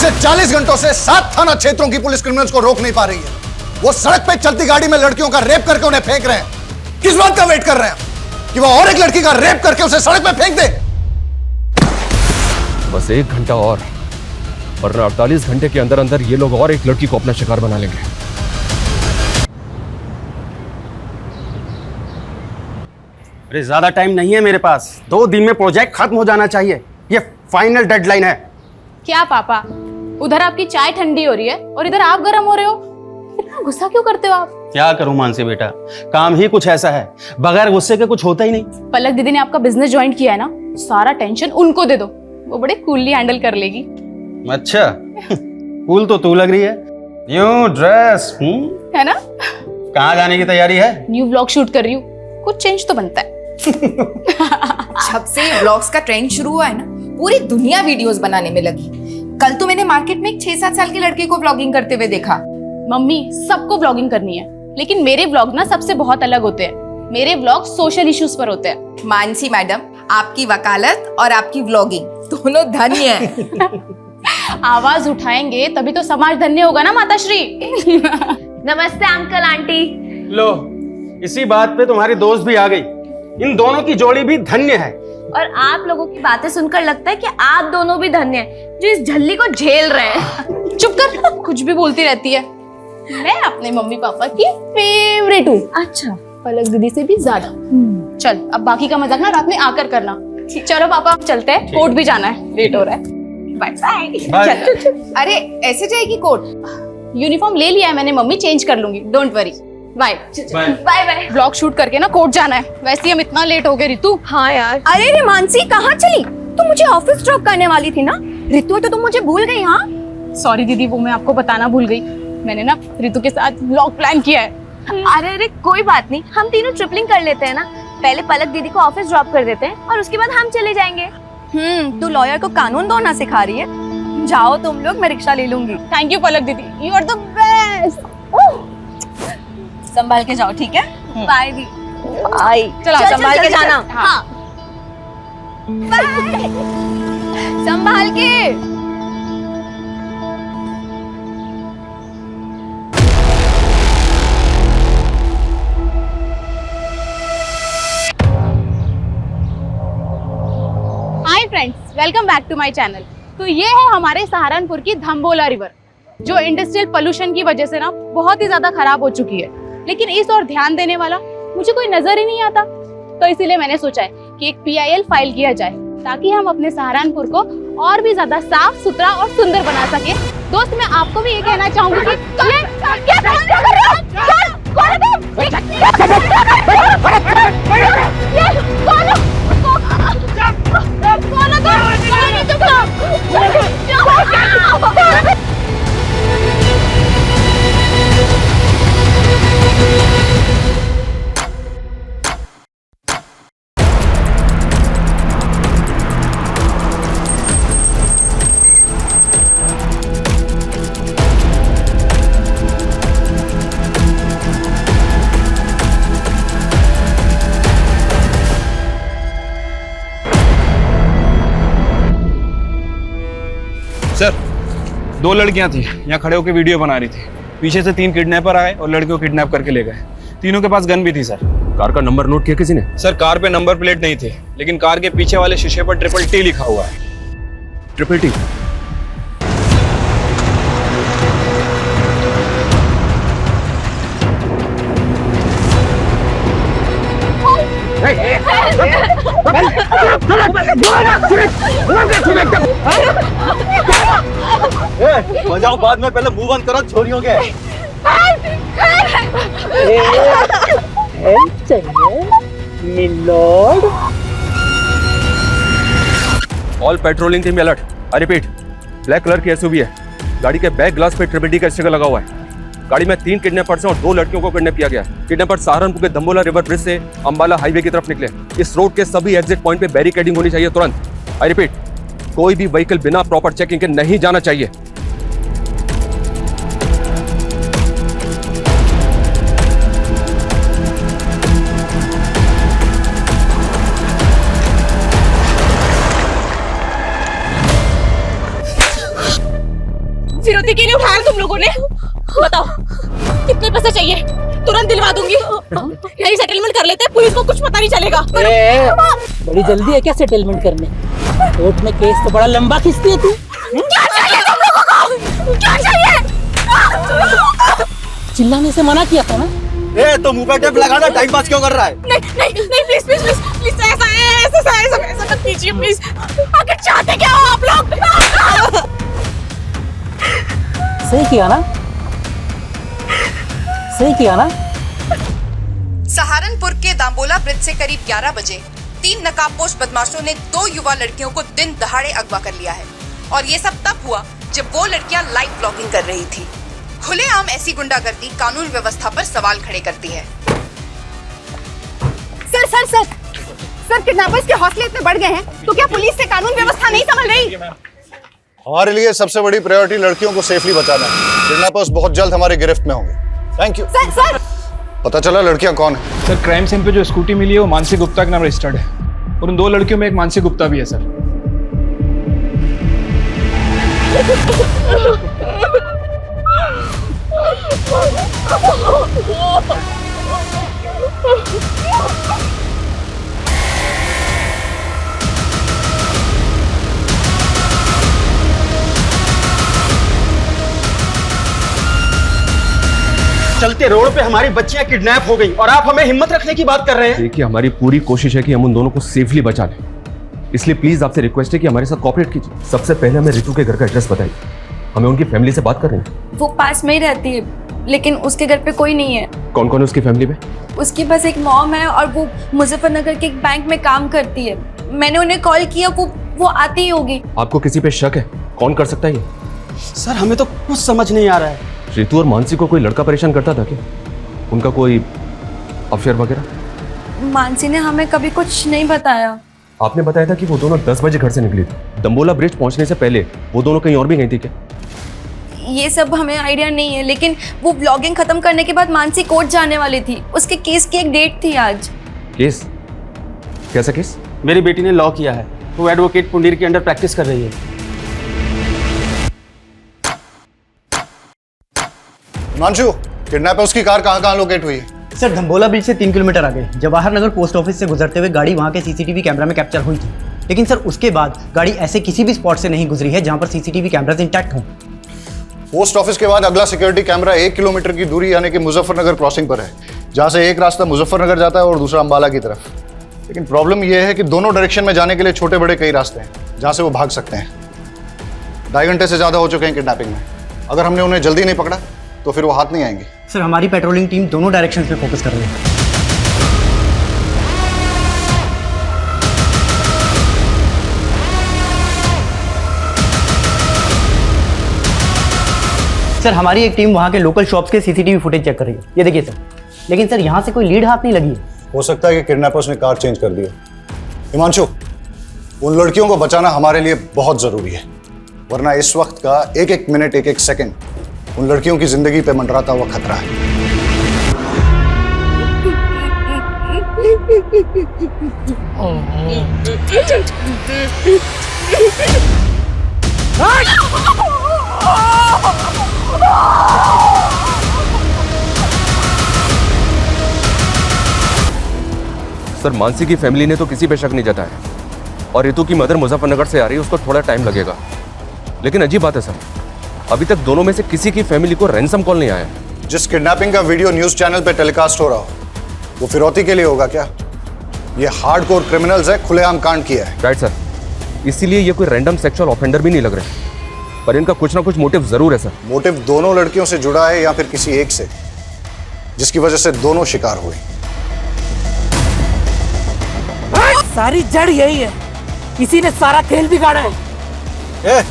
पिछले 40 घंटों से 7 थाना क्षेत्रों की पुलिस क्रिमिनल्स को रोक नहीं पा रही है। वो सड़क पे चलती गाड़ी में लड़कियों का रेप करके उन्हें फेंक रहे हैं। किस बात का वेट कर रहे हैं कि वो और एक लड़की का रेप करके उसे सड़क पे फेंक दे? बस 1 घंटा और, वरना 48 घंटे के अंदर अंदर ये लोग और एक लड़की को अपना शिकार बना लेंगे। अरे ज्यादा टाइम नहीं है मेरे पास, 2 दिन में प्रोजेक्ट खत्म हो जाना चाहिए, ये फाइनल डेडलाइन है। क्या पापा, उधर आपकी चाय ठंडी हो रही है और इधर आप गर्म हो रहे हो? इतना गुस्सा क्यों करते हो आप? क्या करूं मानसी बेटा, काम ही कुछ ऐसा है, बगैर गुस्से के कुछ होता ही नहीं। पलक दीदी ने आपका बिजनेस ज्वाइन किया है ना, सारा टेंशन उनको दे दो, वो बड़े कूलली हैंडल कर लेगी। अच्छा कूल तो तू लग रही है, न्यू ड्रेस है ना? कहाँ जाने की तैयारी है? न्यू व्लॉग शूट कर रही हूँ, कुछ चेंज तो बनता है। जब से व्लॉग्स का ट्रेंड शुरू हुआ है ना, पूरी दुनिया वीडियोस बनाने में लगी। कल तो मैंने मार्केट में एक 6-7 साल के लड़के को व्लॉगिंग करते हुए देखा। मम्मी, सबको व्लॉगिंग करनी है, लेकिन मेरे व्लॉग ना सबसे बहुत अलग होते हैं। मेरे व्लॉग सोशल इश्यूज पर होते हैं। मानसी मैडम, आपकी वकालत और आपकी व्लॉगिंग दोनों धन्य है। आवाज उठाएंगे तभी तो समाज धन्य होगा ना माताश्री। नमस्ते अंकल आंटी। लो, इसी बात पे तुम्हारी दोस्त भी आ गई। इन दोनों की जोड़ी भी धन्य है। और आप लोगों की बातें सुनकर लगता है कि आप दोनों भी धन्य हैं जो इस झल्ली को झेल रहे हैं। चुप कर, कुछ भी बोलती रहती है। मैं अपने मम्मी पापा की फेवरेट हूँ। अच्छा, पलक दीदी से भी ज्यादा। चल, अब बाकी का मजाक ना रात में आकर करना। चलो पापा, चलते हैं, कोर्ट भी जाना है, लेट हो रहा है। Bye bye. अरे ऐसे जाएगी कोर्ट? यूनिफॉर्म ले लिया है मैंने मम्मी, चेंज कर लूंगी, don't worry. Bye bye bye. Vlog shoot करके ना कोर्ट जाना है। वैसे ही हम इतना लेट हो गए रितु। हाँ यार। अरे रे मानसी, कहाँ चली? तुम मुझे ऑफिस ड्रॉप करने वाली थी ना? रितु, तो तुम मुझे भूल गई? हाँ सॉरी दीदी, वो मैं आपको बताना भूल गई। मैंने ना रितु के साथ व्लॉग प्लान किया है। अरे कोई बात नहीं, हम तीनों ट्रिपलिंग कर लेते हैं ना। पहले पलक दीदी को ऑफिस ड्रॉप कर देते हैं और उसके बाद हम चले जाएंगे। तू लॉयर को कानून दौड़ना सिखा रही है। जाओ तुम लोग, मैं रिक्शा ले लूंगी। थैंक यू पलक दीदी, यू आर द बेस्ट। संभाल के जाओ, ठीक है? बाय दी। बाय। चलो संभाल के जाना। हाँ। बाय। संभाल के। Hi friends, welcome back to my channel. तो ये है हमारे सहारनपुर की धम्बोला रिवर, जो इंडस्ट्रियल पोल्यूशन की वजह से ना बहुत ही ज्यादा खराब हो चुकी है। लेकिन इस ओर ध्यान देने वाला मुझे कोई नजर ही नहीं आता। तो इसीलिए मैंने सोचा है कि एक PIL फाइल किया जाए, ताकि हम अपने सहारनपुर को और भी ज्यादा साफ सुथरा और सुंदर बना सके। दोस्त, मैं आपको भी ये कहना चाहूंगी कि सर, 2 लड़कियां थी, यहाँ खड़े होकर वीडियो बना रही थी। पीछे से 3 किडनैपर आए और लड़कियों को किडनैप करके ले गए। तीनों के पास गन भी थी सर। कार का नंबर नोट किया किसी ने? सर, कार पे नंबर प्लेट नहीं थे, लेकिन कार के पीछे वाले शीशे पर TTT लिखा हुआ है। TTT? बजाओ बाद में, पहले मूव ऑन करो छोरियों के। All patrolling team alert. I repeat, black colour की SUV है, गाड़ी के बैक ग्लास पे TTT का स्टिकर लगा हुआ है। गाड़ी में 3 किडनैपर्स हैं और 2 लड़कियों को किडनैप किया गया है। किडनैपर सहारनपुर के धम्बोला रिवर ब्रिज से अंबाला हाईवे की तरफ निकले। इस रोड के सभी एग्जिट पॉइंट पे बैरिकेडिंग होनी चाहिए तुरंत। आई रिपीट, कोई भी व्हीकल बिना प्रॉपर चेकिंग के नहीं जाना चाहिए। गलती के लिए उठाया तुम लोगों ने? बताओ कितने पैसे चाहिए? तुरंत दिलवा दूंगी। यही सेटलमेंट कर लेते हैं, पुलिस को कुछ पता नहीं चलेगा। बड़ी जल्दी है क्या सेटलमेंट करने? कोर्ट में केस तो बड़ा लंबा खींचती है तू। क्या चाहिए तुम लोगों को? क्या चाहिए? चिल्लाने से मना किया था ना? ए तो मुंह पे टेप लगाना, टाइम पास क्यों कर रहा है? नहीं प्लीज प्लीज प्लीज प्लीज ऐसा मत कीजिए प्लीज। आखिर चाहते क्या हो आप लोग? सही किया ना? सही किया ना? सहारनपुर के दाम्बोला ब्रिज से करीब 11 बजे 3 नकाबपोश बदमाशों ने 2 युवा लड़कियों को दिन दहाड़े अगवा कर लिया है। और ये सब तब हुआ जब वो लड़कियां लाइव ब्लॉगिंग कर रही थी। खुलेआम ऐसी गुंडागर्दी कानून व्यवस्था पर सवाल खड़े करती है। Sir sir sir sir kidnappers के हौसले इतने बढ़ गए हैं तो क्या पुलिस से कानून व्यवस्था नहीं संभल रही? हमारे लिए सबसे बड़ी प्रायोरिटी लड़कियों को सेफली बचाना है। किडनैपर्स बहुत जल्द हमारी गिरफ्त में होंगे। Thank you. सर सर पता चला लड़कियां कौन है? सर क्राइम सीन पे जो स्कूटी मिली है वो मानसी गुप्ता के नाम रजिस्टर्ड है, और उन 2 लड़कियों में एक मानसी गुप्ता भी है सर। चलते रोड पे हमारी बच्चियां किडनैप हो गई और आप हमें हिम्मत रखने की बात कर रहे हैं? देखिए हमारी पूरी कोशिश है कि हम उन दोनों को सेफली बचा लें, इसलिए प्लीज आपसे रिक्वेस्ट है कि हमारे साथ कोऑपरेट कीजिए। सबसे पहले हमें रितु के घर का एड्रेस बताइए, हमें उनकी फैमिली से बात करनी है। वो पास में ही रहती है, लेकिन उसके घर पे कोई नहीं है। कौन कौन है उसकी फैमिली में? उसके पास एक मॉम है और वो मुजफ्फरनगर के एक बैंक में काम करती है। मैंने उन्हें कॉल किया, वो आती ही होगी। आपको किसी पे शक है? कौन कर सकता है ये? सर हमें तो कुछ समझ नहीं आ रहा है। रितु और मानसी को कोई लड़का परेशान करता था क्या? उनका कोई अफेयर वगैरह? मानसी ने हमें कभी कुछ नहीं बताया। आपने बताया था कि वो दोनों 10 बजे घर से निकली थी। दम्बोला ब्रिज पहुंचने से पहले वो दोनों कहीं और भी गई थी क्या? ये सब हमें आइडिया नहीं है, लेकिन वो ब्लॉगिंग खत्म करने के बाद मानसी कोर्ट जाने वाली थी। उसके केस की एक डेट थी आज। केस? कैसा केस? मेरी बेटी ने लॉ किया है, वो एडवोकेट पुंडीर के अंडर प्रैक्टिस कर रही है। हिमांशु, किडनैपर्स की कार कहाँ लोकेट हुई है? सर धम्बोला ब्रिज से 3 किलोमीटर आगे जवाहर नगर पोस्ट ऑफिस से गुजरते हुए गाड़ी वहाँ के सीसीटीवी कैमरा में कैप्चर हुई थी, लेकिन सर उसके बाद गाड़ी ऐसे किसी भी स्पॉट से नहीं गुजरी है जहाँ पर सीसीटीवी कैमरास इंटैक्ट हों। पोस्ट ऑफिस के बाद अगला सिक्योरिटी कैमरा 1 किलोमीटर की दूरी यानी कि मुजफ्फरनगर क्रॉसिंग पर है, जहाँ से एक रास्ता मुजफ्फरनगर जाता है और दूसरा अंबाला की तरफ। लेकिन प्रॉब्लम यह है कि दोनों डायरेक्शन में जाने के लिए छोटे बड़े कई रास्ते हैं जहाँ से वो भाग सकते हैं। 2.5 घंटे से ज़्यादा हो चुके हैं किडनैपिंग में। अगर हमने उन्हें जल्दी नहीं पकड़ा तो फिर वो हाथ नहीं आएंगे। सर हमारी पेट्रोलिंग टीम दोनों डायरेक्शन पे फोकस कर रही है। सर हमारी एक टीम वहाँ के लोकल शॉप्स के सीसीटीवी फुटेज चेक कर रही है। ये देखिए सर, लेकिन सर यहाँ से कोई लीड हाथ नहीं लगी है। हो सकता है कि किडनैपर्स ने कार चेंज कर दी है। हिमांशु, उन लड़कियों को बचाना हमारे लिए बहुत जरूरी है, वरना इस वक्त का एक एक मिनट एक एक सेकंड उन लड़कियों की जिंदगी पे मंडराता हुआ खतरा है। सर मानसी की फैमिली ने तो किसी पे शक नहीं जताया, और रितु की मदर मुजफ्फरनगर से आ रही है, उसको थोड़ा टाइम लगेगा। लेकिन अजीब बात है सर, अभी तक दोनों में से किसी की फैमिली को रैंसम कॉल नहीं आया। जिस किडनैपिंग का वीडियो न्यूज चैनल पे टेलीकास्ट हो रहा हो वो फिरौती के लिए होगा क्या? ये हार्डकोर क्रिमिनल्स है, खुलेआम कांड किया है। राइट सर, इसीलिए ये कोई रैंडम सेक्सुअल ऑफेंडर भी नहीं लग रहे, पर इनका कुछ ना कुछ मोटिव जरूर है सर। मोटिव दोनों लड़कियों से जुड़ा है या फिर किसी एक से, जिसकी वजह से दोनों शिकार हुए। सारी जड़ यही है, इसी ने सारा खेल बिगाड़ा है। ए,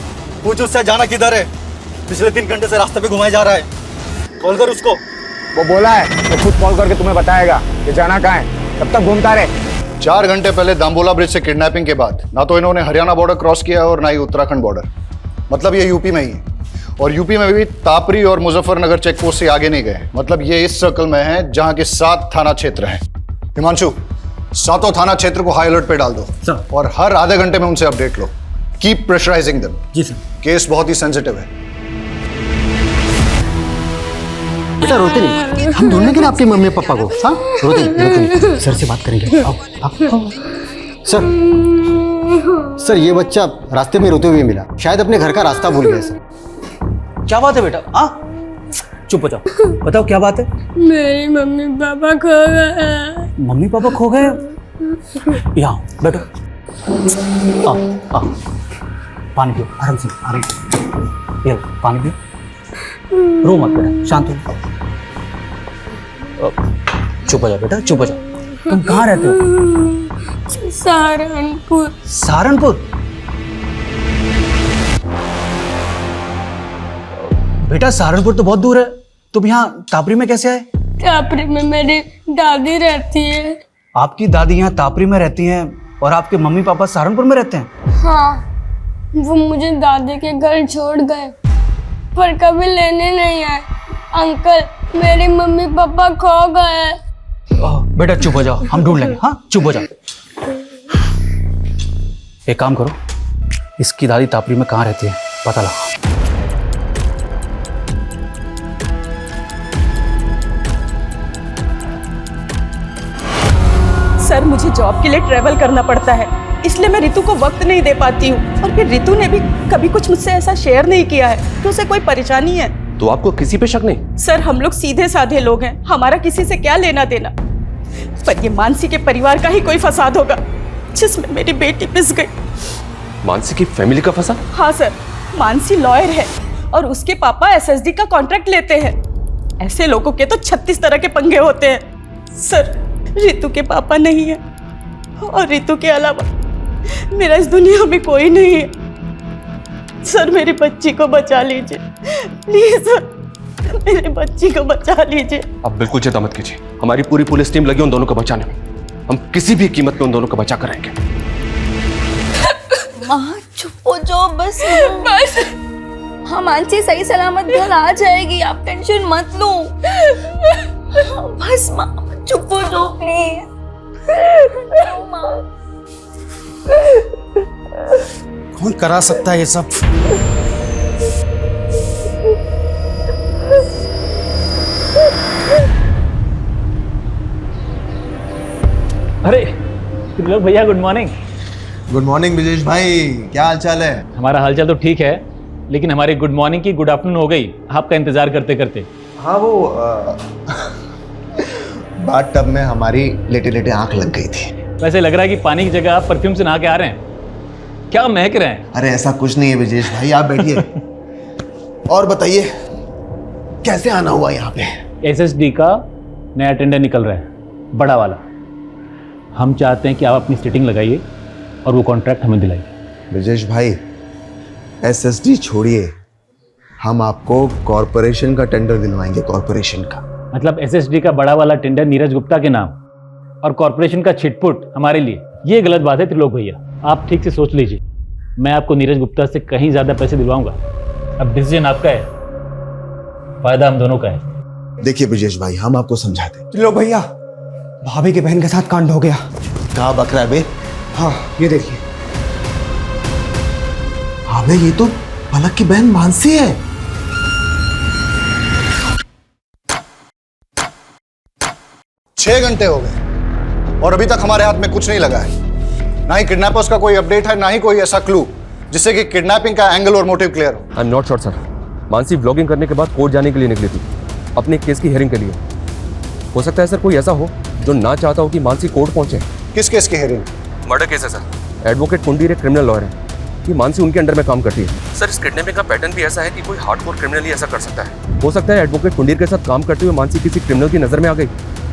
पूछ उससे जाना किधर है? पिछले 3 घंटे से रास्ते पे घुमाया जा रहा है। कॉल कर उसको। वो बोला है वो खुद कॉल करके तुम्हें बताएगा कि जाना कहाँ है, तब तक घूमता रहे। 4 घंटे पहले दाम्बोला ब्रिज से किडनैपिंग के बाद ना तो इन्होंने हरियाणा बॉर्डर क्रॉस किया और ना ही उत्तराखंड बॉर्डर, मतलब ये यूपी में ही है। और यूपी में भी तापरी और मुजफ्फरनगर चेक पोस्ट से आगे नहीं गए, मतलब ये इस सर्कल में है जहां के 7 थाना क्षेत्र हैं। हिमांशु, 7 थाना क्षेत्र को हाई अलर्ट पे डाल दो सर। और हर आधे घंटे में उनसे अपडेट लो। Keep pressurising them. जी सर। केस बहुत ही सेंसिटिव है। बेटा रोते नहीं, हम ढूंढेंगे ना आपके मम्मी पापा को। हाँ रोते नहीं, सर से बात करेंगे। आओ आओ। सर ये बच्चा रास्ते में रोते हुए मिला, शायद अपने घर का रास्ता भूल गया सर। क्या बात है बेटा? हाँ चुप हो जाओ, बताओ क्या बात है? मेरी मम्मी पापा खो गए। मम्मी पापा खो गए? यहाँ बैठो, आओ आओ, पानी पियो, आराम से आराम से। ये लो, पानी पियो, रो मत बेटा, शांत हो। चुप हो जाओ बेटा, चुप हो जाओ। तुम कहाँ रहते हो? सहारनपुर। सहारनपुर? बेटा सहारनपुर तो बहुत दूर है, तुम यहाँ तापरी में कैसे आए? तापरी में मेरी दादी रहती है। आपकी दादी यहाँ तापरी में रहती हैं और आपके मम्मी पापा सहारनपुर में रहते हैं? हाँ, वो मुझे दादी के घर छोड़ गए पर कभी लेने नहीं आए। अंकल मेरी मम्मी पापा खो गए। बेटा चुप हो जाओ, हम ढूंढ लेंगे। हाँ चुप हो जाओ। एक काम करो, इसकी दादी तापरी में कहाँ रहती है पता लगाओ। सर मुझे जॉब के लिए ट्रैवल करना पड़ता है, इसलिए मैं रितु को वक्त नहीं दे पाती हूँ। और फिर रितु ने भी कभी कुछ मुझसे ऐसा शेयर नहीं किया है तो उसे कोई परेशानी है। तो आपको किसी पे शक नहीं? सर हम लोग सीधे साधे लोग हैं, हमारा किसी से क्या लेना देना। पर ये मानसी के परिवार का ही कोई फसाद होगा जिसमें मेरी बेटी पिस गई। मानसी की फैमिली का फसाद? हाँ सर, मानसी लॉयर है और उसके पापा एसएसडी का कॉन्ट्रैक्ट लेते हैं। ऐसे लोगों के तो 36 तरह के पंगे होते हैं। सर रितु के पापा नहीं है और रितु के अलावा मेरा इस दुनिया में कोई नहीं है। सर मेरी बच्ची को बचा लीजिए प्लीज सर, मेरी बच्ची को बचा लीजिए। आप बिल्कुल चिंता मत कीजिए, हमारी पूरी पुलिस टीम लगी उन दोनों को बचाने में। हम किसी भी कीमत पे उन दोनों को बचा कर रहेंगे। माँ चुप हो जाओ बस। बस हाँ, मानसी सही सलामत घर आ जाएगी, आप टेंशन मत लो। बस माँ चुप हो जाओ प्लीज। कौन करा सकता है ये सब? अरे लोग भैया good morning. Good morning Brijesh भाई, क्या हाल चाल है? हमारा हालचाल तो ठीक है, लेकिन हमारी गुड मॉर्निंग की गुड आफ्टरनून हो गई आपका इंतजार करते करते। हाँ वो बाथ टब में हमारी लेटे लेटे आंख लग गई थी। वैसे लग रहा है कि पानी की जगह आप परफ्यूम से नहा के आ रहे हैं, क्या महक रहे हैं? अरे ऐसा कुछ नहीं है ब्रिजेश भाई, आप बैठिए और बताइए कैसे आना हुआ यहाँ पे? एसएसडी का नया टेंडर निकल रहा है, बड़ा वाला। हम चाहते हैं कि आप अपनी सिटिंग लगाइए और वो कॉन्ट्रैक्ट हमें दिलाइए। ब्रिजेश भाई एसएसडी छोड़िए, हम आपको कॉरपोरेशन का टेंडर दिलवाएंगे। कॉरपोरेशन का मतलब एसएसडी का बड़ा वाला टेंडर नीरज गुप्ता के नाम और कॉरपोरेशन का छिटपुट हमारे लिए, ये गलत बात है त्रिलोक भैया। आप ठीक से सोच लीजिए, मैं आपको नीरज गुप्ता से कहीं ज्यादा पैसे दिलवाऊंगा। अब डिसीजन आपका है, फायदा हम दोनों का है। देखिए ब्रिजेश भाई, हम आपको समझाते हैं। त्रिलोक भैया, भाभी के बहन के साथ कांड हो गया। कहा बक रहा है बे? हाँ ये देखिए। हाँ बे, ये तो पलक की बहन मानसी है। छह घंटे हो गए और अभी तक हमारे हाथ में कुछ नहीं लगा है। ना ही किडनैपर्स का कोई अपडेट है, ना ही कोई ऐसा क्लू जिससे कि किडनैपिंग का एंगल और मोटिव क्लियर हो। I am not sure sir. Mansi vlogging करने के बाद कोर्ट जाने के लिए निकली थी, अपने केस की हियरिंग के लिए। हो सकता है सर कोई ऐसा हो जो ना चाहता हो कि मानसी कोर्ट पहुंचे। किस केस की हियरिंग? मर्डर केस है सर। एडवोकेट कुंडीर एक क्रिमिनल लॉयर है कि मानसी उनके अंडर में काम करती है। सर इस किडनैपिंग का पैटर्न भी ऐसा है कि कोई हार्डकोर क्रिमिनल ही ऐसा कर सकता है। हो सकता है एडवोकेट कुंडीर के साथ काम करते हुए मानसी किसी क्रिमिनल की नजर में आ गई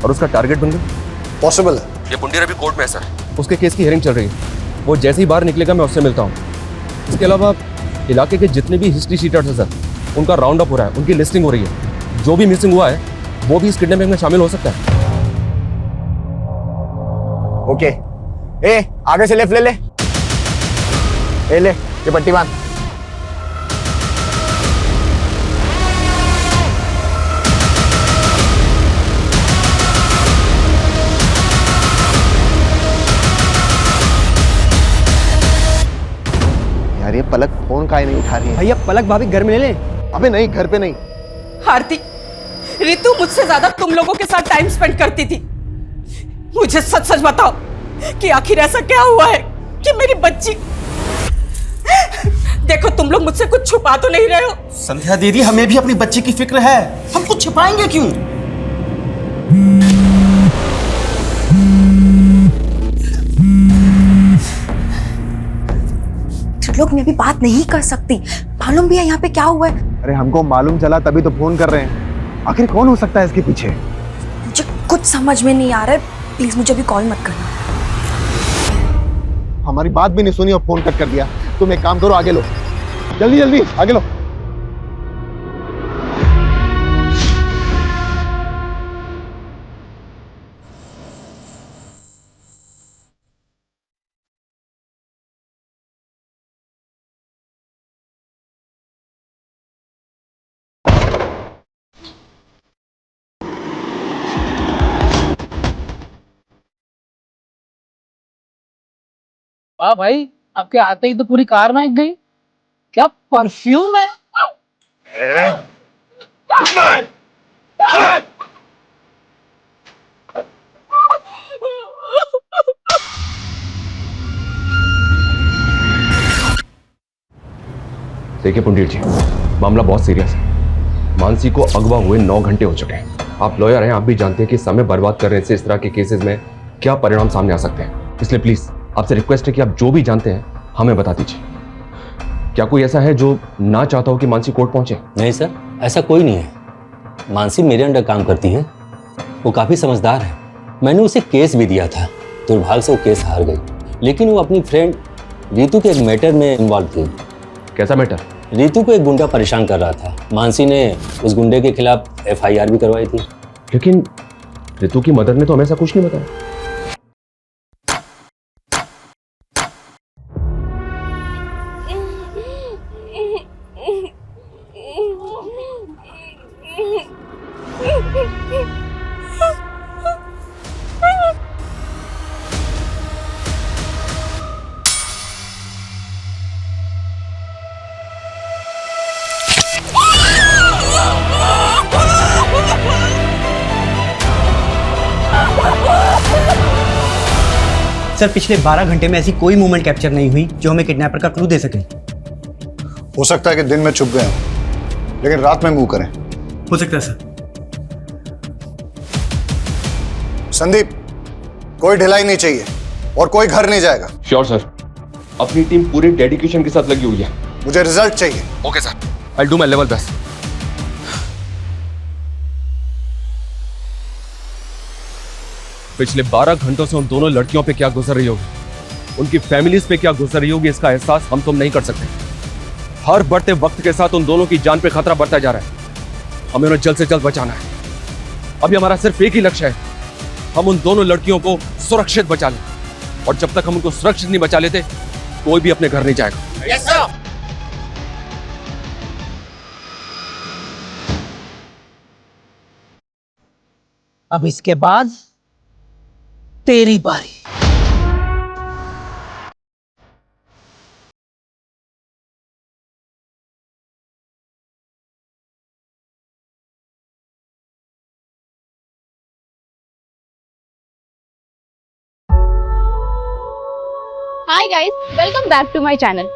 और उसका टारगेट बन गई। पॉसिबल है। ये कुंडीर अभी कोर्ट में है सर, उसके केस की हियरिंग चल रही है। वो जैसे ही बाहर निकलेगा मैं उससे मिलता हूँ। इसके अलावा इलाके के जितने भी हिस्ट्री शीटर्स हैं सर, उनका राउंड अप हो रहा है, उनकी लिस्टिंग हो रही है। जो भी मिसिंग हुआ है वो भी इस किडनैपिंग में शामिल हो सकता है। ओके, ए आगे से लेफ्ट ले ले। ए ले, ये पट्टी बांध। यार ये पलक फोन काहे नहीं उठा रही है? भैया पलक भाभी घर में ले ले। अबे नहीं, घर पे नहीं। आरती रितु मुझसे ज्यादा तुम लोगों के साथ टाइम स्पेंड करती थी। मुझे सच सच बताओ कि आखिर ऐसा क्या हुआ है कि मेरी बच्ची। देखो तुम लोग मुझसे कुछ छुपा तो नहीं रहे हो। संध्या दीदी, हमें भी अपनी बच्ची की फिक्र है, हम कुछ छिपाएंगे क्यों? लोग मैं भी बात नहीं कर सकती, मालूम भी है यहाँ पे क्या हुआ है। अरे हमको मालूम चला तभी तो फोन कर रहे हैं। आखिर कौन हो सकता है इसके पीछे? मुझे कुछ समझ में नहीं आ रहा है, प्लीज मुझे अभी कॉल मत करना। हमारी बात भी नहीं सुनी और फोन कट कर दिया। तुम एक काम करो, आगे लो, जल्दी जल्दी आगे लो। वाह भाई, आपके आते ही तो पूरी कार महक गई। क्या परफ्यूम है। देखिए पुंडीर जी, मामला बहुत सीरियस है। मानसी को अगवा हुए 9 घंटे हो चुके हैं। आप लॉयर हैं, आप भी जानते हैं कि समय बर्बाद करने से इस तरह के केसेस में क्या परिणाम सामने आ सकते हैं। इसलिए प्लीज आपसे रिक्वेस्ट है कि आप जो भी जानते हैं हमें बता दीजिए। क्या कोई ऐसा है जो ना चाहता हो कि मानसी कोर्ट पहुंचे? नहीं सर, ऐसा कोई नहीं है। मानसी मेरे अंडर काम करती है, वो काफ़ी समझदार है। मैंने उसे केस भी दिया था, दुर्भाग्य से वो केस हार गई। लेकिन वो अपनी फ्रेंड रितु के एक मैटर में इन्वॉल्व थी। कैसा मैटर? रितु को एक गुंडा परेशान कर रहा था। मानसी ने उस गुंडे के खिलाफ FIR भी करवाई थी। लेकिन रितु की मदर ने तो हमें ऐसा कुछ नहीं बताया। सर पिछले 12 घंटे में ऐसी कोई मूवमेंट कैप्चर नहीं हुई जो हमें किडनैपर का क्लू दे सके। हो सकता है कि दिन में छुप गए हों, लेकिन रात में मूव करें। हो सकता है सर। संदीप, कोई ढिलाई नहीं चाहिए और कोई घर नहीं जाएगा। श्योर सर, अपनी टीम पूरे डेडिकेशन के साथ लगी हुई है। मुझे रिजल्ट चाहिए। Okay sir, I do my level best. पिछले 12 घंटों से उन दोनों लड़कियों पे क्या गुजर रही होगी, उनकी फैमिलीज पे क्या गुजर रही होगी, इसका एहसास हम तुम नहीं कर सकते। हर बढ़ते वक्त के साथ उन दोनों की जान पे खतरा बढ़ता जा रहा है। हमें उन्हें जल्द से जल्द बचाना है। अभी हमारा सिर्फ एक ही लक्ष्य है, हम उन दोनों लड़कियों को सुरक्षित बचा लें। और जब तक हम उनको सुरक्षित नहीं बचा लेते, कोई भी अपने घर नहीं जाएगा। Yes sir. अब इसके बाद तेरी बारी। Hi guys, welcome back to my channel.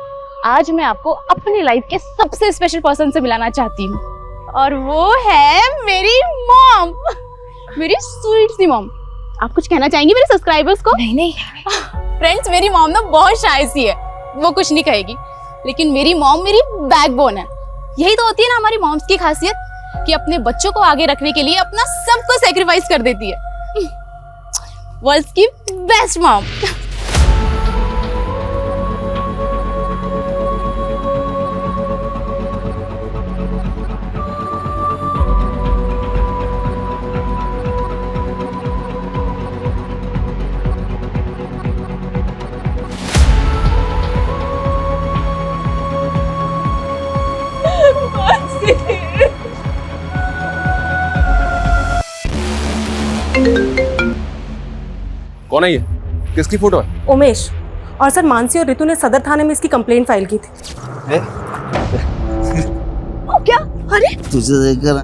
आज मैं आपको अपनी लाइफ के सबसे स्पेशल पर्सन से मिलाना चाहती हूँ, और वो है मेरी मॉम, मेरी स्वीट सी मॉम। आप कुछ कहना चाहेंगी मेरे सब्सक्राइबर्स को? नहीं फ्रेंड्स, मेरी मॉम ना बहुत शाय सी है, वो कुछ नहीं कहेगी, लेकिन मेरी मॉम मेरी बैकबोन है। यही तो होती है ना हमारी मॉम्स की खासियत, कि अपने बच्चों को आगे रखने के लिए अपना सब कुछ सैक्रिफाइस कर देती है। वर्ल्ड्स की बेस्ट मॉम। कौन है ये? किसकी फोटो है? उमेश। और सर, मानसी और रितु ने सदर थाने में इसकी कंप्लेंट फाइल की थी। क्या? अरे तुझे देखकर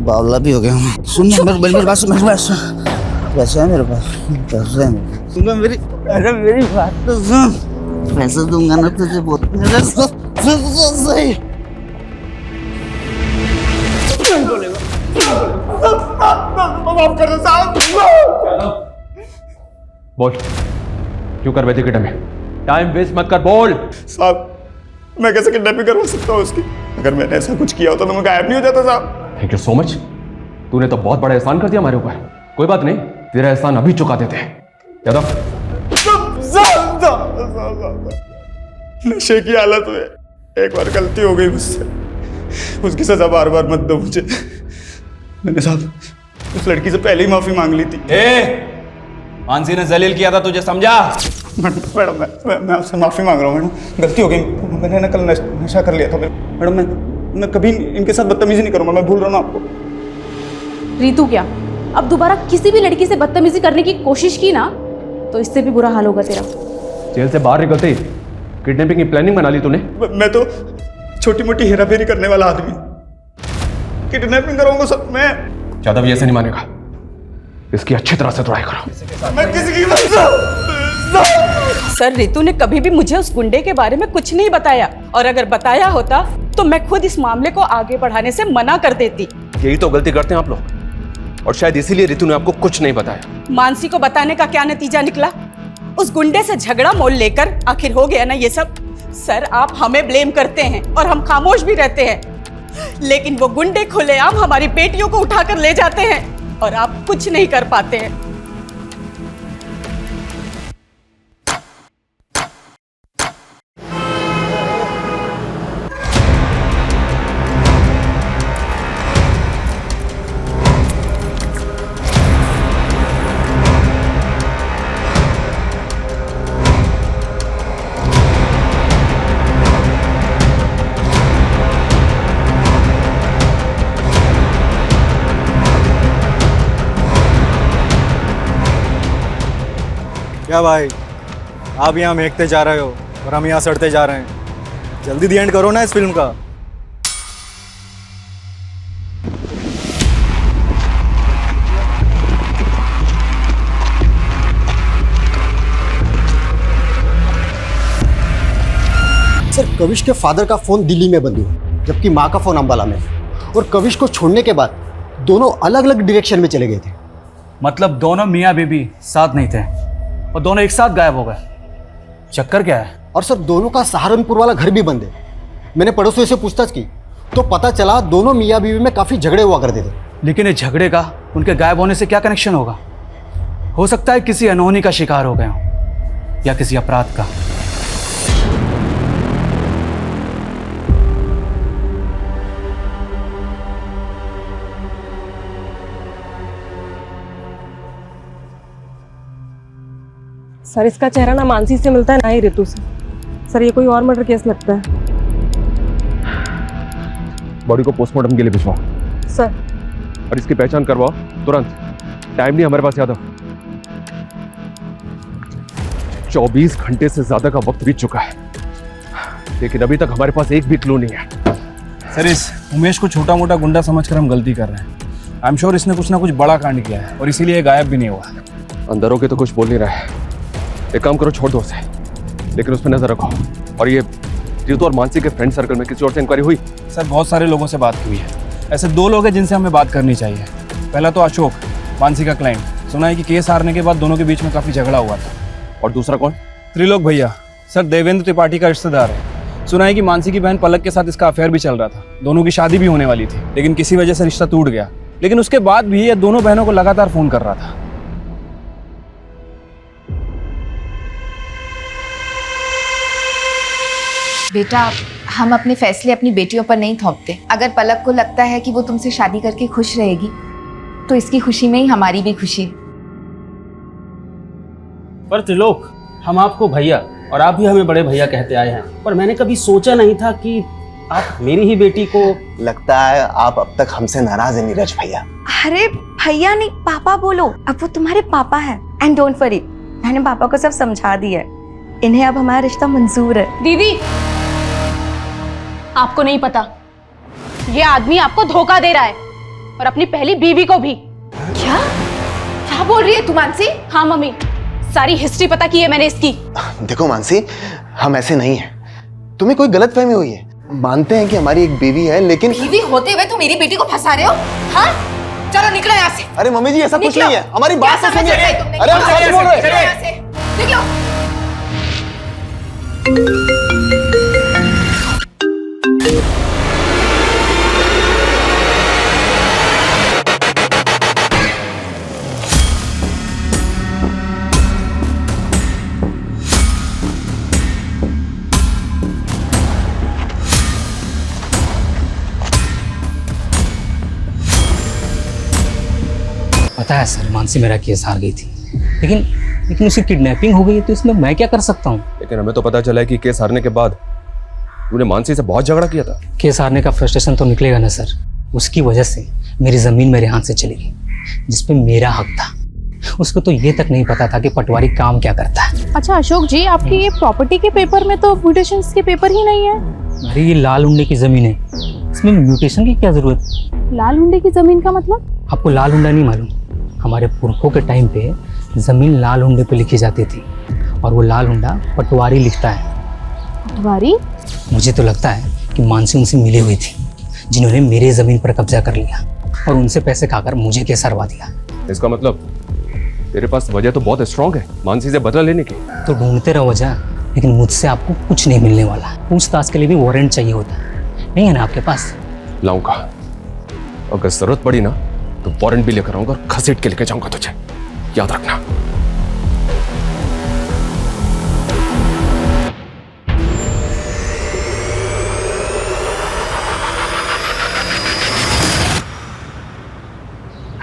बावला भी हो गया हूँ। सुन मेरे पास पैसे है, मेरे पास पैसे हैं। सुन मेरी बात तो सुन, पैसे दूंगा ना तुझे बहुत सही। माफ कर दो साहब। बोल, क्यों कर बैठे किडनैप में? टाइम वेस्ट मत कर, बोल। साहब मैं कैसे किडनैपिंग करवा सकता हूँ उसकी? अगर मैंने ऐसा कुछ किया होता तो मैं गायब नहीं हो जाता साहब। थैंक यू सो मच, तूने तो बहुत बड़ा एहसान कर दिया हमारे ऊपर। कोई बात नहीं, तेरा एहसान अभी चुका देते हैं। यादव, नशे की हालत में एक बार गलती हो गई मुझसे, उसकी सजा बार बार मत दो मुझे। मैंने साहब उस लड़की से पहले ही माफी मांग ली थी। मानसी ने जलील किया था, तुझे समझा? मैडम मैं आपसे माफी मांग रहा हूँ मैडम, गलती हो गई। मैंने ना कल नशा कर लिया था मैडम। मैं कभी इनके साथ बदतमीजी नहीं करूँगा, मैं भूल रहा हूँ आपको। रितु क्या अब दोबारा किसी भी लड़की से बदतमीजी करने की कोशिश की ना तो इससे भी बुरा हाल होगा तेरा। जेल से बाहर निकलते ही किडनैपिंग की प्लानिंग बना ली तूने? मैं तो छोटी मोटी हेराफेरी करने वाला आदमी, किडनैपिंग करूंगा सब मैं। यादव ये ऐसे नहीं मानेगा, इसकी अच्छी तरह से तोड़ाई करो। मैं किसी की सर रितु ने कभी भी मुझे उस गुंडे के बारे में कुछ नहीं बताया, और अगर बताया होता तो मैं खुद इस मामले को आगे बढ़ाने से मना कर देती। यही तो गलती करते हैं आप लोग, और शायद इसीलिए रितु ने आपको कुछ नहीं बताया। मानसी को बताने का क्या नतीजा निकला? उस गुंडे से झगड़ा मोल लेकर आखिर हो गया ना ये सब। सर आप हमें ब्लेम करते हैं और हम खामोश भी रहते हैं, लेकिन वो गुंडे खुलेआम हमारी बेटियों को उठाकर ले जाते हैं और आप कुछ नहीं कर पाते हैं। क्या भाई, आप यहाँ महकते जा रहे हो और हम यहाँ सड़ते जा रहे हैं। जल्दी दी एंड करो ना इस फिल्म का। सर कविश के फादर का फोन दिल्ली में बंद हुआ, जबकि माँ का फोन अंबाला में, और कविश को छोड़ने के बाद दोनों अलग अलग डायरेक्शन में चले गए थे। मतलब दोनों मियाँ बीबी साथ नहीं थे और दोनों एक साथ गायब हो गए। चक्कर क्या है? और सर दोनों का सहारनपुर वाला घर भी बंद है। मैंने पड़ोसियों से पूछताछ की तो पता चला दोनों मियाँ बीवी में काफ़ी झगड़े हुआ करते थे। लेकिन इस झगड़े का उनके गायब होने से क्या कनेक्शन होगा? हो सकता है किसी अनहोनी का शिकार हो गए हों या किसी अपराध का। सर इसका चेहरा ना मानसी से मिलता है ना ही रितु से। सर ये कोई और मर्डर केस लगता है। बॉडी को पोस्टमार्टम के लिए भिजवाओ सर, और इसकी पहचान करवाओ तुरंत। टाइम नहीं हमारे पास यादव, 24 घंटे से ज्यादा का वक्त बीत चुका है, लेकिन अभी तक हमारे पास एक भी क्लू नहीं है। सर इस उमेश को छोटा मोटा गुंडा समझकर हम गलती कर रहे हैं। आई एम श्योर इसने कुछ ना कुछ बड़ा कांड किया है और इसीलिए गायब भी नहीं हुआ। अंदर होके तो कुछ बोल नहीं रहा है। एक काम करो, छोड़ दो उसे, लेकिन उस पर नजर रखो। और ये रितु और मानसी के फ्रेंड सर्कल में किसी और से इंक्वायरी हुई? सर बहुत सारे लोगों से बात हुई है। ऐसे 2 लोग हैं जिनसे हमें बात करनी चाहिए। पहला तो अशोक, मानसी का क्लाइंट। सुना है कि केस हारने के बाद दोनों के बीच में काफी झगड़ा हुआ था। और दूसरा कौन? त्रिलोक भैया। सर देवेंद्र त्रिपाठी का रिश्तेदार है। सुना है कि मानसी की बहन पलक के साथ इसका अफेयर भी चल रहा था। दोनों की शादी भी होने वाली थी, लेकिन किसी वजह से रिश्ता टूट गया। लेकिन उसके बाद भी ये दोनों बहनों को लगातार फोन कर रहा था। बेटा हम अपने फैसले अपनी बेटियों पर नहीं थोपते। अगर पलक को लगता है कि वो तुमसे शादी करके खुश रहेगी तो इसकी खुशी में ही हमारी भी खुशी है। पर त्रिलोक, हम आपको भैया और आप भी हमें बड़े भैया कहते आए हैं, पर मैंने कभी सोचा नहीं था कि आप मेरी ही बेटी को। लगता है आप अब तक हमसे नाराज हैं नीरज भैया। अरे भैया नहीं, पापा बोलो। अब वो तुम्हारे पापा है। एंड डोंट वरी, मैंने पापा को सब समझा दिया है। इन्हें अब हमारा रिश्ता मंजूर है। दीदी आपको नहीं पता, ये आदमी आपको धोखा दे रहा है। और अपनी पहली बीवी को भी। क्या क्या बोल रही है तू मानसी? हाँ मम्मी, सारी हिस्ट्री पता की है मैंने इसकी। देखो मानसी, हम ऐसे नहीं हैं। तुम्हें कोई गलतफहमी हुई है। मानते हैं कि हमारी एक बीवी है, लेकिन बीवी होते हुए तुम मेरी बेटी को फंसा रहे हो? हाँ, चलो निकलो यहाँ से। अरे मम्मी जी, ऐसा कुछ निकलो। नहीं है। हमारी बात क्या तो सुनिए। समझ रहे तुमने? अरे हम सच बोल रहे निकलो हैं। यहाँ से। निकलो। पता है सर, मानसी मेरा केस हार गई थी, लेकिन उसकी किडनैपिंग हो गई, तो इसमें मैं क्या कर सकता हूँ? लेकिन हमें तो पता चला है कि केस हारने के बाद तूने मानसी से बहुत झगड़ा किया था। केस हारने का फ्रस्ट्रेशन तो निकलेगा ना सर। उसकी वजह से मेरी ज़मीन मेरे हाथ से चली गई, जिसपे मेरा हक था। उसको तो ये तक नहीं पता था कि पटवारी काम क्या करता है। अच्छा अशोक जी, आपकी ये प्रॉपर्टी के पेपर में तो म्यूटेशंस के पेपर ही नहीं है। अरे ये लाल हुंडे की ज़मीन है, इसमें म्यूटेशन की क्या ज़रूरत? लाल हुंडे की जमीन का मतलब? आपको लाल हुंडा नहीं मालूम? हमारे पुरखों के टाइम पे ज़मीन लाल हुंडे पे लिखी जाती थी, और वो लाल हुंडा पटवारी लिखता है। पटवारी? मुझे तो लगता है कि मानसी उनसे मिली हुई थी, जिन्होंने मेरे ज़मीन पर कब्जा कर लिया और उनसे पैसे खाकर मुझे केस हरवा दिया। इसका मतलब तेरे पास वजह तो बहुत स्ट्रांग है मानसी से बदला लेने की। तो ढूंढते रहो वजह, लेकिन मुझसे आपको कुछ नहीं मिलने वाला। पूछताछ के लिए भी वारंट चाहिए होता है, नहीं है ना आपके पास? लाऊंगा, अगर जरूरत पड़ी ना तो वारंट भी लेकर आऊंगा और घसीट के लेके जाऊंगा तुझे, याद रखना।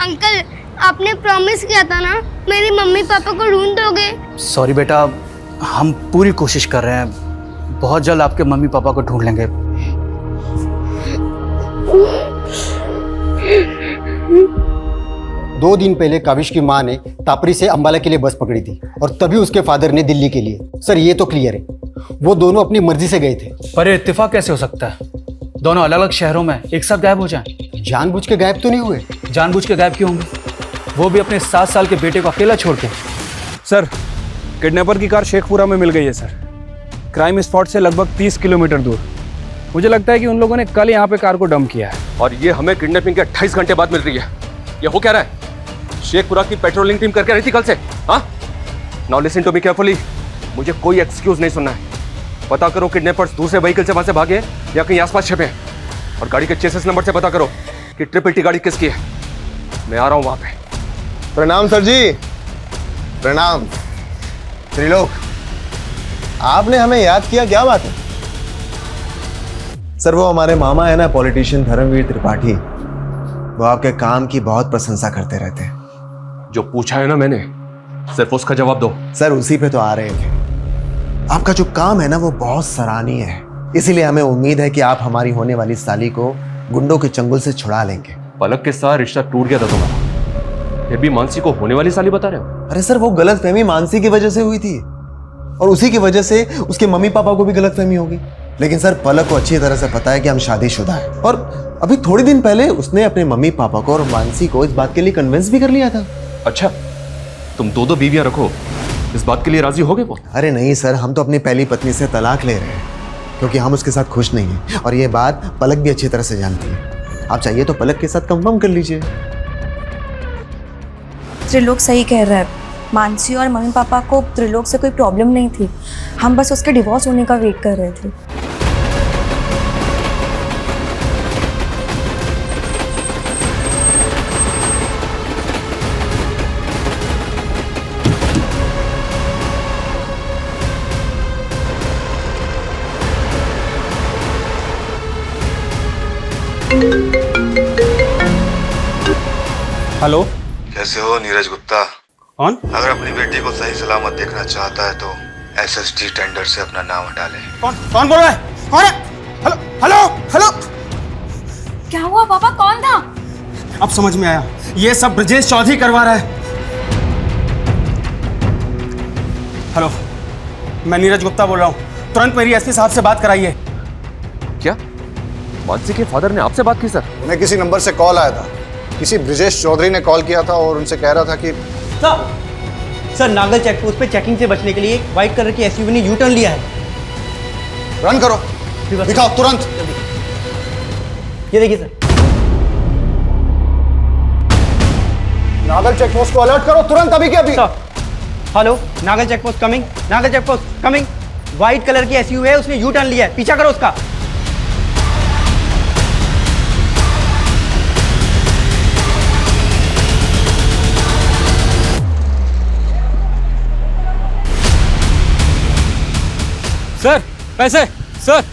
अंकल, आपने प्रॉमिस किया था ना, मेरी मम्मी पापा को ढूंढ दोगे? सॉरी बेटा, हम पूरी कोशिश कर रहे हैं। बहुत जल्द आपके मम्मी पापा को ढूंढ लेंगे। 2 दिन पहले काविश की माँ ने तापरी से अंबाला के लिए बस पकड़ी थी, और तभी उसके फादर ने दिल्ली के लिए। सर ये तो क्लियर है, वो दोनों अपनी मर्जी से गए थे। पर ये इत्तेफाक कैसे हो सकता है? दोनों अलग अलग शहरों में एक साथ गायब हो जाएं? जानबूझ के गायब तो नहीं हुए। जानबूझ के गायब क्यों होंगे? वो भी अपने 7 साल के बेटे को अकेला छोड़ के। सर, किडनैपर की कार शेखपुरा में मिल गई है सर, क्राइम स्पॉट से लगभग 30 किलोमीटर दूर। मुझे लगता है कि उन लोगों ने कल यहाँ पे कार को डंप किया है। और ये हमें किडनैपिंग के 28 घंटे बाद मिल रही है। ये हो क्या रहा है? शेखपुरा की पेट्रोलिंग टीम करके रही थी कल से। हाँ, now listen to me carefully. मुझे कोई एक्सक्यूज नहीं सुनना है। पता करो किडनैपर्स दूसरे व्हीकल से वहां से भागे या कहीं आसपास छिपे हैं, और गाड़ी के चेसिस नंबर से पता करो कि ट्रिपल टी गाड़ी किसकी है। मैं आ रहा हूं वहां पे। प्रणाम सर जी, प्रणाम। त्रिलोक, आपने हमें याद किया, क्या बात है? सर वो हमारे मामा है ना, पॉलिटिशियन धर्मवीर त्रिपाठी, वो आपके काम की बहुत प्रशंसा करते रहते हैं। जो पूछा है ना मैंने, सिर्फ उसका जवाब दो। सर उसी पे तो आ रहे थे। आपका जो काम है ना वो बहुत सराहनीय है, इसीलिए हमें उम्मीद है कि आप हमारी होने वाली साली को गुंडों के चंगुल से छुड़ा लेंगे। पलक के साथ रिश्ता टूट गया था तुम्हारा, ये भी मानसी को होने वाली साली बता रहे हो? अरे सर वो गलतफहमी मानसी की वजह से हुई थी, और उसी की वजह से उसके मम्मी पापा को भी गलतफहमी होगी। लेकिन सर पलक को अच्छी तरह से पता है कि हम शादीशुदा हैं, और अभी थोड़ी दिन पहले उसने अपने मम्मी पापा को और मानसी को इस बात के लिए कन्विंस भी कर लिया था। अच्छा, तुम 2 बीवियां रखो, इस बात के लिए राजी हो गए वो? अरे नहीं सर, हम तो अपनी पहली पत्नी से तलाक ले रहे हैं, क्योंकि हम उसके साथ खुश नहीं हैं, और ये बात पलक भी अच्छी तरह से जानती है। आप चाहिए तो पलक के साथ कंफर्म कर लीजिए। त्रिलोक सही कह रहा है। मानसी और मम्मी पापा को त्रिलोक से कोई प्रॉब्लम नहीं थी, हम बस उसके डिवोर्स होने का वेट कर रहे थे। हेलो, कैसे हो नीरज गुप्ता? कौन? अगर अपनी बेटी को सही सलामत देखना चाहता है तो एसएसडी टेंडर से अपना नाम हटा ले। कौन बोल रहा है? कौन है? हेलो हेलो हेलो, क्या हुआ पापा, कौन था? अब समझ में आया, ये सब ब्रजेश चौधरी करवा रहा है। हेलो, मैं नीरज गुप्ता बोल रहा हूँ, तुरंत मेरी एसपी साहब से बात कराइए। क्या मानसी के फादर ने आपसे बात की सर? उन्हें किसी नंबर से कॉल आया था, किसी ब्रिजेश चौधरी ने कॉल किया था और उनसे कह रहा था कि सर नागल चेक पोस्ट पे चेकिंग से बचने के लिए एक व्हाइट कलर की एसयूवी ने यू टर्न लिया है। रन करो, दिखाओ तुरंत। ये देखिए सर। नागल चेक पोस्ट को अलर्ट करो तुरंत, अभी के अभी। Hello, Nagal check post coming, Nagal check post coming. White colour की एसयूवी है, उसने यू टर्न लिया है, पीछा करो उसका। सर पैसे, सर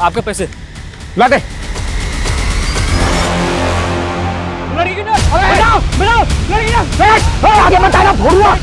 आपके पैसे ला दे। आगे बताना भूलवा।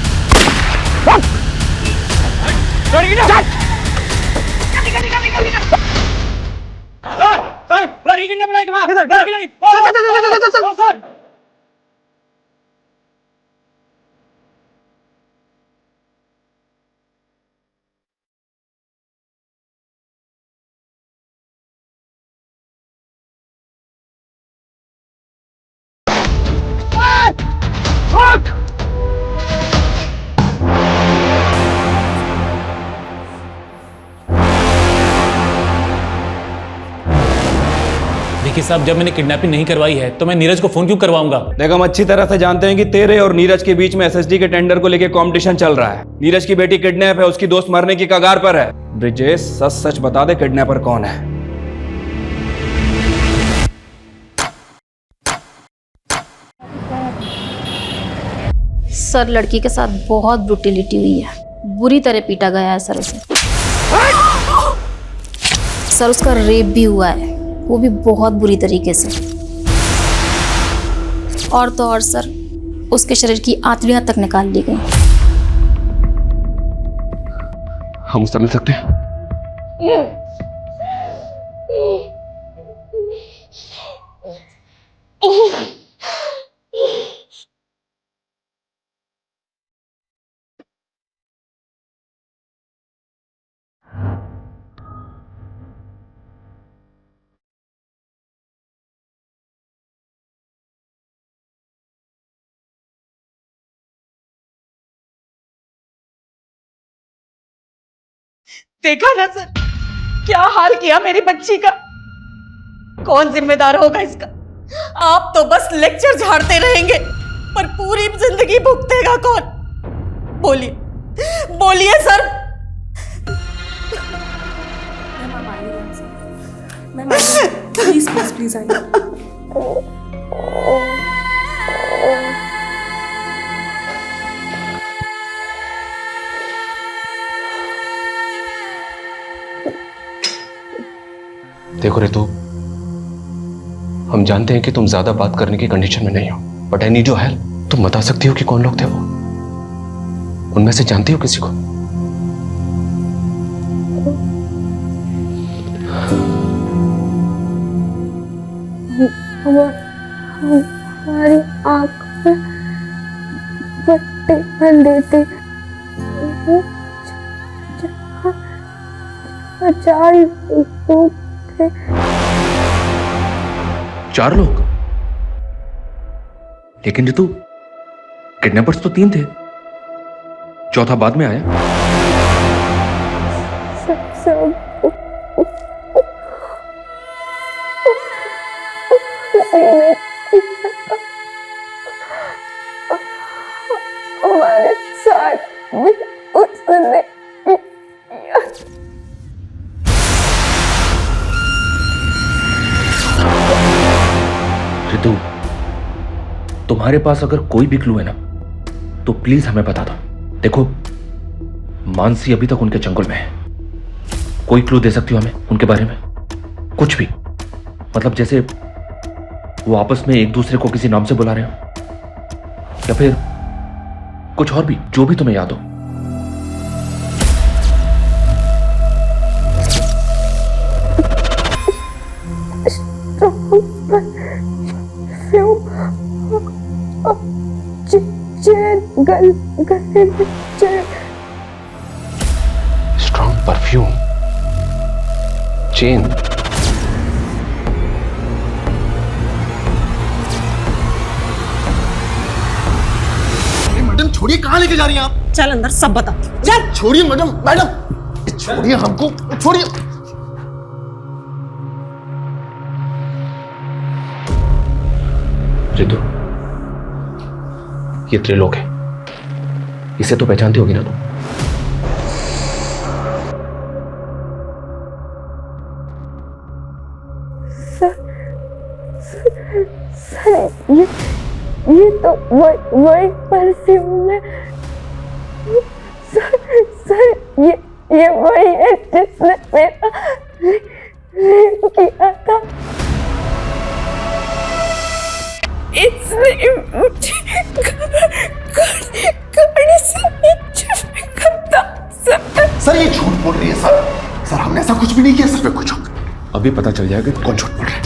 देखिए साहब, जब मैंने किडनैपिंग नहीं करवाई है तो मैं नीरज को फोन क्यों करवाऊंगा? देखो, हम अच्छी तरह से जानते हैं कि तेरे और नीरज के बीच में एसएसडी के टेंडर को लेकर कंपटीशन चल रहा है। नीरज की बेटी किडनैप है, उसकी दोस्त मरने की कगार पर है। ब्रिजेश, सच सच बता दे, किडनैपर कौन है? सर, लड़की के साथ बहुत ब्रूटिलिटी हुई है, बुरी तरह पीटा गया है सर उसे। सर, उसका रेप भी हुआ है, वो भी बहुत बुरी तरीके से। और तो और सर, उसके शरीर की आंतड़ियां तक निकाल ली गई। हम उससे मिल सकते हैं? देखा ना सर, क्या हाल किया मेरी बच्ची का। कौन जिम्मेदार होगा इसका? आप तो बस लेक्चर झाड़ते रहेंगे, पर पूरी जिंदगी भुगतेगा कौन? बोलिए बोलिए सर। प्लीज प्लीज प्लीज आइए। देखो रितु, हम जानते हैं कि तुम ज्यादा बात करने की कंडीशन में नहीं हो, but I need your help. तुम बता सकती हो कि कौन लोग थे वो? उनमें से जानती हो किसी को? हमारी आंख में पट्टी बंधी थी, चार लोग थे। 4 लोग? लेकिन रितु, किडनैपर्स तो 3 थे, चौथा बाद में आया। हमारे साथ भी उसने रितु, तुम्हारे पास अगर कोई भी क्लू है ना, तो प्लीज हमें बता दो। देखो, मानसी अभी तक उनके जंगल में है। कोई क्लू दे सकती हो हमें उनके बारे में? कुछ भी, मतलब जैसे वो आपस में एक दूसरे को किसी नाम से बुला रहे हो, या फिर कुछ और भी, जो भी तुम्हें याद हो। Strong perfume, chain. लेके जा रही हैं आप? चल अंदर सब बता। चल। छोड़िए मैडम, मैडम छोड़िए हमको, छोड़िए। रितु, ये त्रिलोक है, इसे तो पहचानती होगी ना तुम? सर ये तो वही परफ्यूम है। सर ये वही है जिसने मेरा रेप किया था। इसने मुझे गाड़ी से नीचे फेंका था। सर ये झूठ बोल रही है सर। सर हमने ऐसा कुछ भी नहीं किया सर। मैं कुछ अभी पता चल जाएगा कि कौन झूठ बोल रहा है।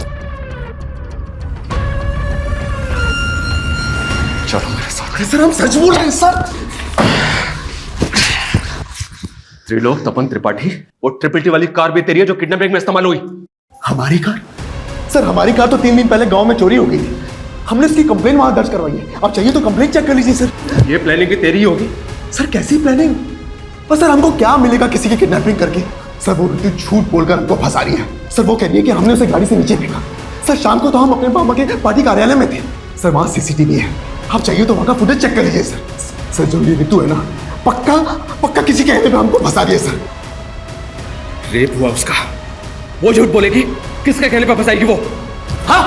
चलो मेरे साथ। सर हम सच बोल रहे हैं सर। त्रिलोक तपन त्रिपाठी, वो ट्रिपल टी वाली कार भी तेरी है जो किडनैपिंग में इस्तेमाल हुई। हमारी कार? सर हमारी कार तो 3 दिन पहले गांव में चोरी हो गई थी। हमने उसकी कंप्लेन वहां दर्ज करवाई है। आप चाहिए तो कंप्लेन चेक कर लीजिए सर। ये प्लानिंग भी तेरी ही होगी। सर कैसी प्लानिंग? और सर हमको क्या मिलेगा किसी की किडनैपिंग करके? सर वो रितु झूठ बोलकर हमको फंसा रही है। सर वो कह रही है कि हमने उसे गाड़ी से नीचे फेंका। सर शाम को तो हम अपने मामा के पार्टी कार्यालय में थे। सर वहां सीसीटीवी है, आप चाहिए तो वहां का फुटेज चेक कर लीजिए सर। सर जो ये रितु है ना, पक्का किसी कहने पे हमको फंसा दिया सर। रेप हुआ उसका, वो झूठ बोलेगी? किसके कहने पे फंसाएगी वो? हाँ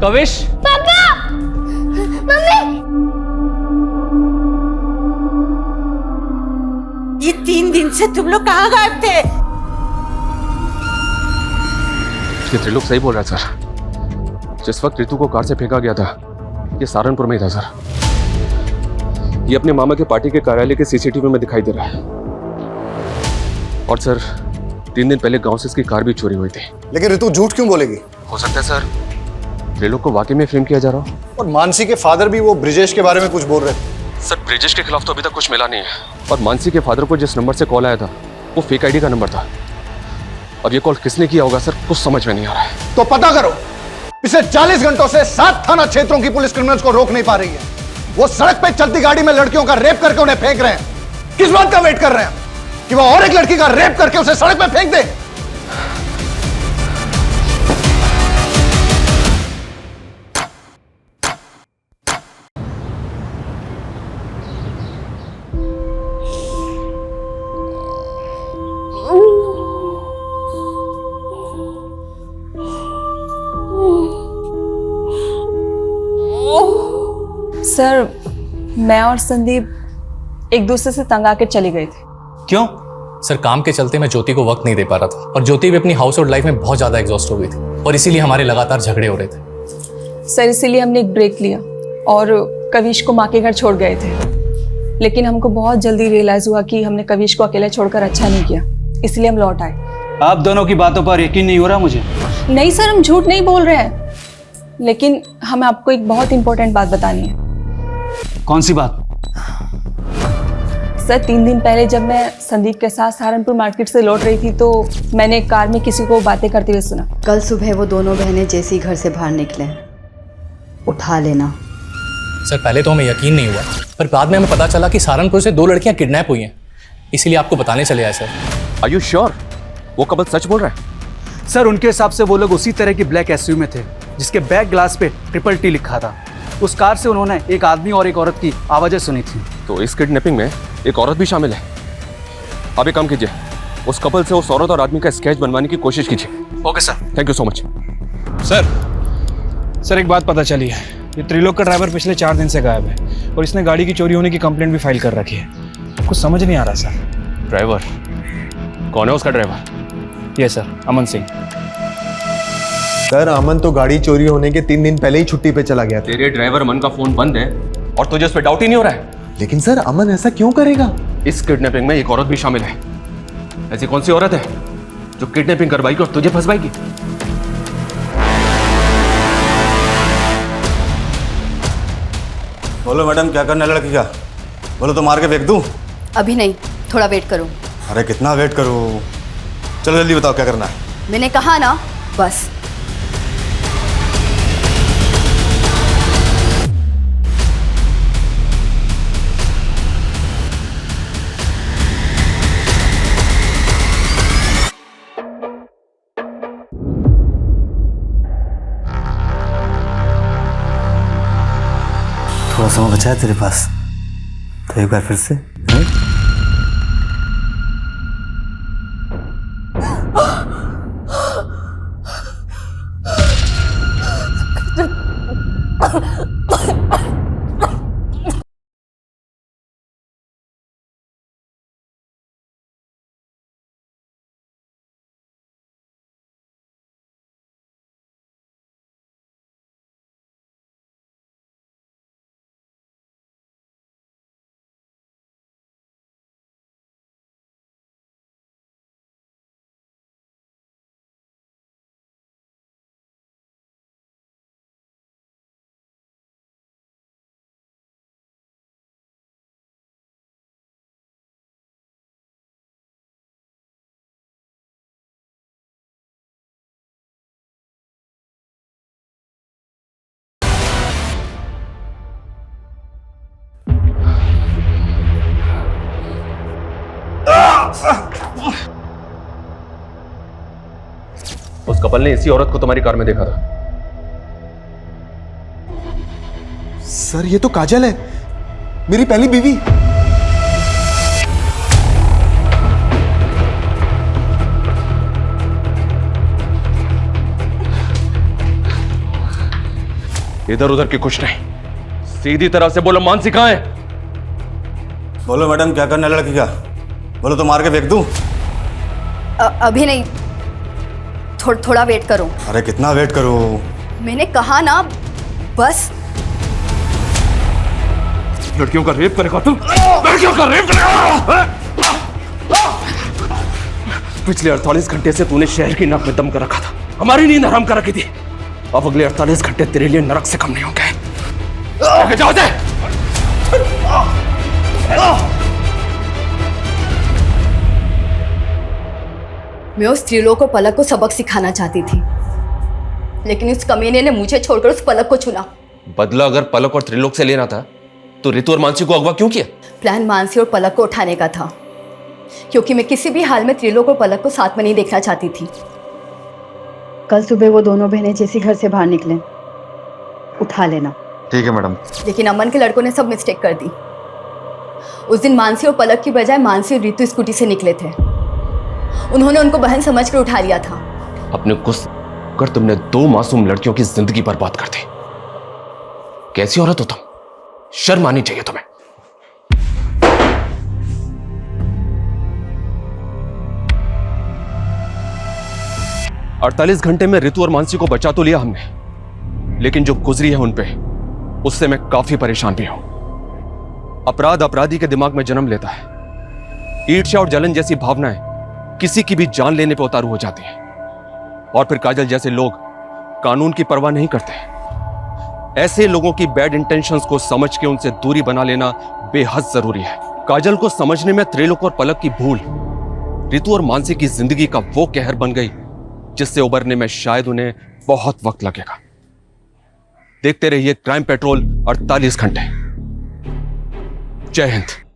कविश, पापा, मम्मी, ये 3 दिन से तुम लोग कहाँ गायब थे? ये त्रिलोक सही बोल रहा है सर। जिस वक्त रितु को कार से फेंका गया था, ये सहारनपुर में ही था सर। ये अपने मामा के पार्टी के कार्यालय के सीसीटीवी में दिखाई दे रहा है। और सर 3 दिन पहले गांव से इसकी कार भी चोरी हुई थी। लेकिन रितु झूठ क्यों बोलेगी? हो सकता है सर त्रिलोक को वाकई में फ्रेम किया जा रहा हो। और मानसी के फादर भी वो ब्रिजेश के बारे में कुछ बोल रहे थे। सर ब्रिजेश के खिलाफ तो अभी तक कुछ मिला नहीं है। और मानसी के फादर को जिस नंबर से कॉल आया था वो फेक आईडी का नंबर था। अब ये कॉल किसने किया होगा सर, कुछ समझ में नहीं आ रहा है। तो पता करो। पिछले 40 घंटों से 7 थाना क्षेत्रों की पुलिस क्रिमिनल्स को रोक नहीं पा रही है। वो सड़क पे चलती गाड़ी में लड़कियों का रेप करके उन्हें फेंक रहे हैं। किस बात का वेट कर रहे हैं कि वो और एक लड़की का रेप करके उसे सड़क पे फेंक दे? सर मैं और संदीप एक दूसरे से तंग आकर चले गए थे। क्यों? सर काम के चलते मैं ज्योति को वक्त नहीं दे पा रहा था और ज्योति भी अपनी हाउस होल्ड लाइफ में बहुत ज़्यादा एग्जॉस्ट हो गई थी और इसीलिए हमारे लगातार झगड़े हो रहे थे। सर इसीलिए हमने एक ब्रेक लिया और कविश को माँ के घर छोड़ गए थे। लेकिन हमको बहुत जल्दी रियलाइज़ हुआ कि हमने कविश को अकेले छोड़कर अच्छा नहीं किया, इसलिए हम लौट आए। आप दोनों की बातों पर यकीन नहीं हो रहा मुझे। नहीं सर हम झूठ नहीं बोल रहे हैं, लेकिन हमें आपको एक बहुत इंपॉर्टेंट बात बतानी है। कौन सी बात? सर 3 दिन पहले जब मैं संदीप के साथ सहारनपुर मार्केट से लौट रही थी तो मैंने एक कार में किसी को बातें करते हुए सुना। कल सुबह वो दोनों बहनें जैसे ही घर से बाहर निकले, उठा लेना। सर पहले तो हमें यकीन नहीं हुआ, पर बाद में हमें पता चला कि सहारनपुर से 2 लड़कियां किडनैप हुई हैं, इसीलिए आपको बताने चले आए। सर आर यू श्योर वो कबल सच बोल रहा है? सर उनके हिसाब से वो लोग उसी तरह की ब्लैक एसयूवी में थे जिसके बैक ग्लास पे ट्रिपल टी लिखा था। उस कार से उन्होंने एक आदमी और एक औरत की आवाजें सुनी थी। तो इस किडनैपिंग में एक औरत भी शामिल है। अब एक काम कीजिए, उस कपल से उस औरत और आदमी का स्केच बनवाने की कोशिश कीजिए। Okay sir. Thank you so much. Sir एक बात पता चली है, ये त्रिलोक का ड्राइवर पिछले 4 दिन से गायब है और इसने गाड़ी की चोरी होने की कंप्लेंट भी फाइल कर रखी है। कुछ समझ नहीं आ रहा सर। ड्राइवर कौन है? उसका ड्राइवर? ये सर अमन सिंह। सर अमन तो गाड़ी चोरी होने के 3 दिन पहले ही छुट्टी पे चला गया था। तेरे ड्राइवर अमन का फोन बंद है और तुझे उस पर डाउट ही नहीं हो रहा है? लेकिन सर अमन ऐसा क्यों करेगा? इस किडनैपिंग में एक औरत भी शामिल है। ऐसी कौन सी औरत है जो किडनैपिंग करवाएगी और तुझे फंसवाएगी? बोलो मैडम क्या करना है लड़की का? बोलो तो मार के फेंक दूं? अभी नहीं, थोड़ा वेट करो। अरे कितना वेट करूं? चलो जल्दी बताओ क्या करना है। मैंने कहा ना, बस। समय बचा है तेरे पास, तो एक बार फिर से उस कपल ने इसी औरत को तुम्हारी कार में देखा था। सर ये तो काजल है, मेरी पहली बीवी। इधर उधर की कुछ नहीं, सीधी तरह से बोलो मानसी कहां है? बोलो मैडम क्या करना है लड़की का? बोलो तो मार के फेंक दूं? अभी नहीं, थोड़ा वेट करो। अरे कितना वेट करूं? मैंने कहा ना, बस। लड़कियों का रेप करेगा तुम? लड़कियों का रेप करेगा? पिछले 48 घंटे से तूने शहर की नाक में दम कर रखा था, हमारी नींद हराम कर रखी थी। अब अगले 48 घंटे तेरे लिए नरक से कम नहीं होंगे। जाओ दे। मैं उस त्रिलोक को पलक को सबक सिखाना चाहती थी, लेकिन उस कमीने ने मुझे छोड़कर उस पलक को चुना। बदला अगर पलक और त्रिलोक से लेना था तो रितु और मानसी को अगवा क्यों किया? प्लान मानसी और पलक को उठाने का था, क्योंकि मैं किसी भी हाल में त्रिलोक और पलक को साथ में नहीं देखना चाहती थी। कल सुबह वो दोनों बहनें जैसे घर से बाहर निकले, उठा लेना। ठीक है मैडम। लेकिन अमन के लड़कों ने सब मिस्टेक कर दी। उस दिन मानसी और पलक की बजाय मानसी और रितु स्कूटी से निकले थे। उन्होंने उनको बहन समझकर उठा लिया था। अपने गुस्से कर तुमने 2 मासूम लड़कियों की जिंदगी बर्बाद कर दी। कैसी औरत हो तुम? शर्म आनी चाहिए तुम्हें। अड़तालीस घंटे में रितु और मानसी को बचा तो लिया हमने, लेकिन जो गुजरी है उन पे, उससे मैं काफी परेशान भी हूं। अपराध अपराधी के दिमाग में जन्म लेता है। ईर्ष्या और जलन जैसी भावनाएं किसी की भी जान लेने पर उतारू हो जाती हैं, और फिर काजल जैसे लोग कानून की परवाह नहीं करते। ऐसे लोगों की बैड इंटेंशंस को समझ के उनसे दूरी बना लेना बेहद जरूरी है। काजल को समझने में त्रिलोक और पलक की भूल रितु और मानसी की जिंदगी का वो कहर बन गई जिससे उबरने में शायद उन्हें बहुत वक्त लगेगा। देखते रहिए क्राइम पेट्रोल 48 घंटे। जय हिंद।